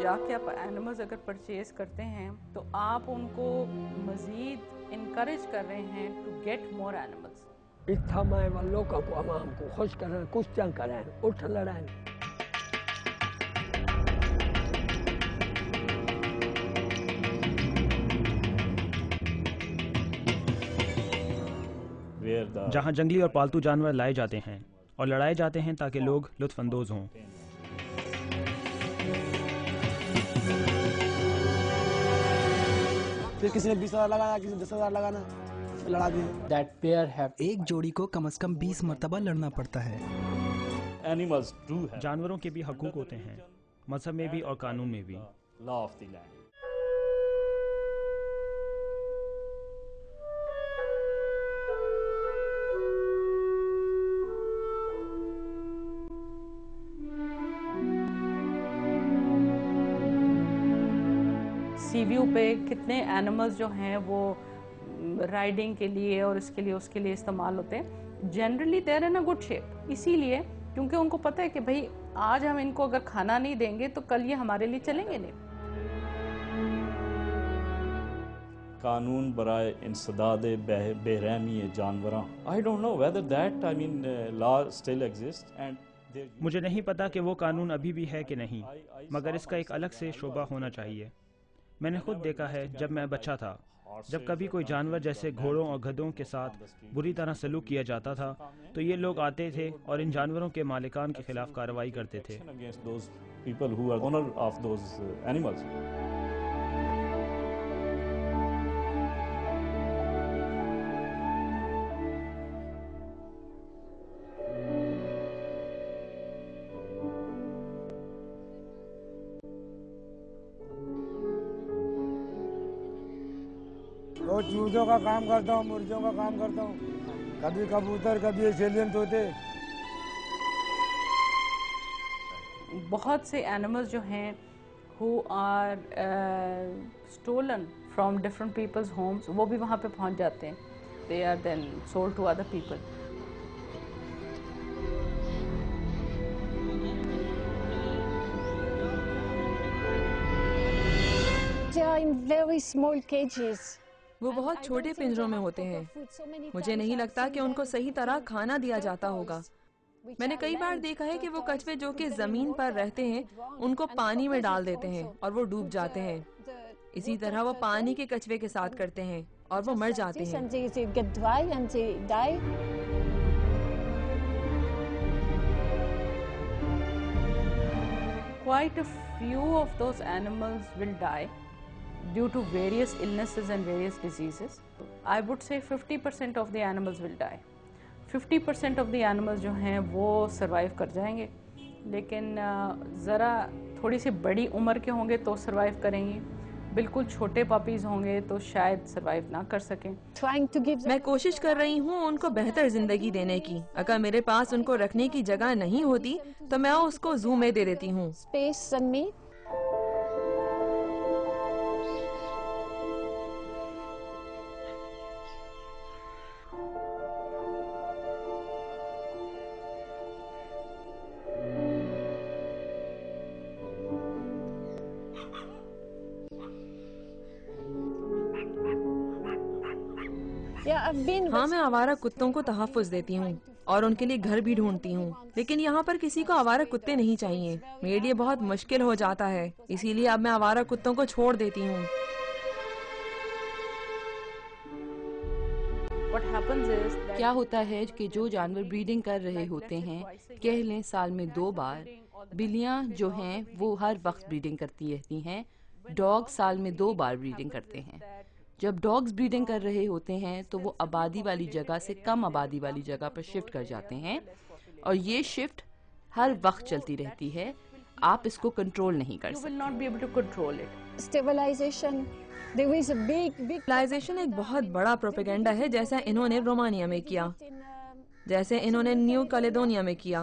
जाके आप एनिमल्स अगर परचेज करते हैं तो आप उनको मज़ीद इनकरेज कर रहे हैं टू गेट मोर एनिमल्स। इतना मैं लोगों को आवाम को खुश करें, कुछ जंग करें, उठ लड़ें। जहां जंगली और पालतू जानवर लाए जाते हैं और लड़ाए जाते हैं ताकि लोग लुत्फानंदोज हों। फिर किसी ने 20,000 लगाया, किसी ने 10,000 लगाना, लड़ा दिए। एक जोड़ी को कम से कम 20 मरतबा लड़ना पड़ता है। जानवरों के भी हकूक होते हैं, मजहब में भी और कानून में भी। सीव्यू पे कितने एनिमल्स जो हैं वो राइडिंग के लिए और इसके लिए उसके लिए इस्तेमाल होते हैं। Generally there in a good shape, इसीलिए क्योंकि उनको पता है कि भाई आज हम इनको अगर खाना नहीं देंगे तो कल ये हमारे लिए चलेंगे नहीं। कानून बराए इंसदाद बेरहमी जानवरां, I don't know whether that law still exist and मुझे नहीं पता कि वो कानून अभी भी है कि नहीं, मगर इसका एक अलग से शोबा होना चाहिए। मैंने खुद देखा है जब मैं बच्चा था, जब कभी कोई जानवर जैसे घोड़ों और गधों के साथ बुरी तरह सलूक किया जाता था तो ये लोग आते थे और इन जानवरों के मालिकान के खिलाफ कार्रवाई करते थे। और चूजों का काम करता हूँ, मुर्गियों का काम करता हूँ, कभी कबूतर, कभी एशिलियन तोते। बहुत से एनिमल्स जो हैं who are stolen from different peoples homes, वो भी वहाँ पे पहुँच जाते हैं। They are then sold to other people. They are in very small cages. वो बहुत छोटे पिंजरों में होते हैं। मुझे नहीं लगता कि उनको सही तरह खाना दिया जाता होगा। मैंने कई बार देखा है कि वो कछुए जो कि जमीन पर रहते हैं उनको पानी में डाल देते हैं और वो डूब जाते हैं। इसी तरह वो पानी के कछुए के साथ करते हैं और वो मर जाते हैं। Quite a few of those animals will die due to various illnesses and various diseases. I would say 50% of the animals will die. 50% of the animals जो हैं वो survive कर जाएंगे, लेकिन ज़रा थोड़ी सी बड़ी उम्र के होंगे तो survive करेंगे। बिल्कुल छोटे पपीज़ होंगे तो शायद survive ना कर सकें। मैं कोशिश कर रही हूँ उनको बेहतर जिंदगी देने की। अगर मेरे पास उनको रखने की जगह नहीं होती तो मैं उसको जू में दे देती हूँ। हाँ, मैं आवारा कुत्तों को तहफ़्फ़ुज़ देती हूँ और उनके लिए घर भी ढूंढती हूँ, लेकिन यहाँ पर किसी को आवारा कुत्ते नहीं चाहिए। मेरे लिए बहुत मुश्किल हो जाता है, इसीलिए अब मैं आवारा कुत्तों को छोड़ देती हूँ। क्या होता है कि जो जानवर ब्रीडिंग कर रहे होते हैं, कह लें साल में 2 बार, बिल्लियाँ जो हैं वो हर वक्त ब्रीडिंग करती रहती हैं। डॉग साल में 2 बार ब्रीडिंग करते हैं। जब डॉग्स ब्रीडिंग कर रहे होते हैं तो वो आबादी वाली जगह से कम आबादी वाली जगह पर शिफ्ट कर जाते हैं और ये शिफ्ट हर वक्त चलती रहती है। आप इसको कंट्रोल नहीं कर सकते। स्टेबलाइजेशन एक बहुत बड़ा प्रोपेगेंडा है, जैसा इन्होंने रोमानिया में किया, जैसे इन्होंने न्यू कैलेडोनिया में किया।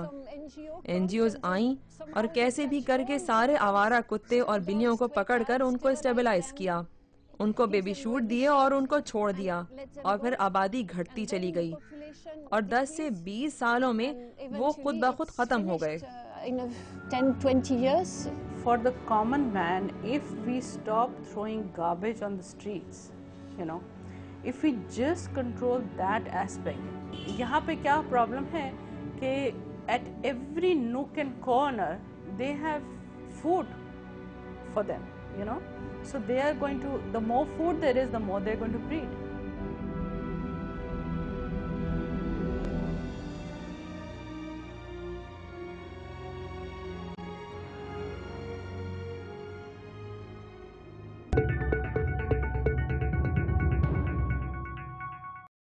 एनजीओज आई और कैसे भी करके सारे आवारा कुत्ते और बिल्लियों को पकड़कर उनको स्टेबलाइज किया, उनको बेबी शूट दिए और उनको छोड़ दिया और फिर आबादी घटती चली गई और 10 से 20 सालों में वो खुद ब खुद खत्म हो गए। for the common man, if we stop throwing garbage on the streets, you know, if we just control that aspect. यहाँ पे क्या problem है कि at every nook and corner they have food for them, you know, so they are going to, the more food there is, the more they are going to breed.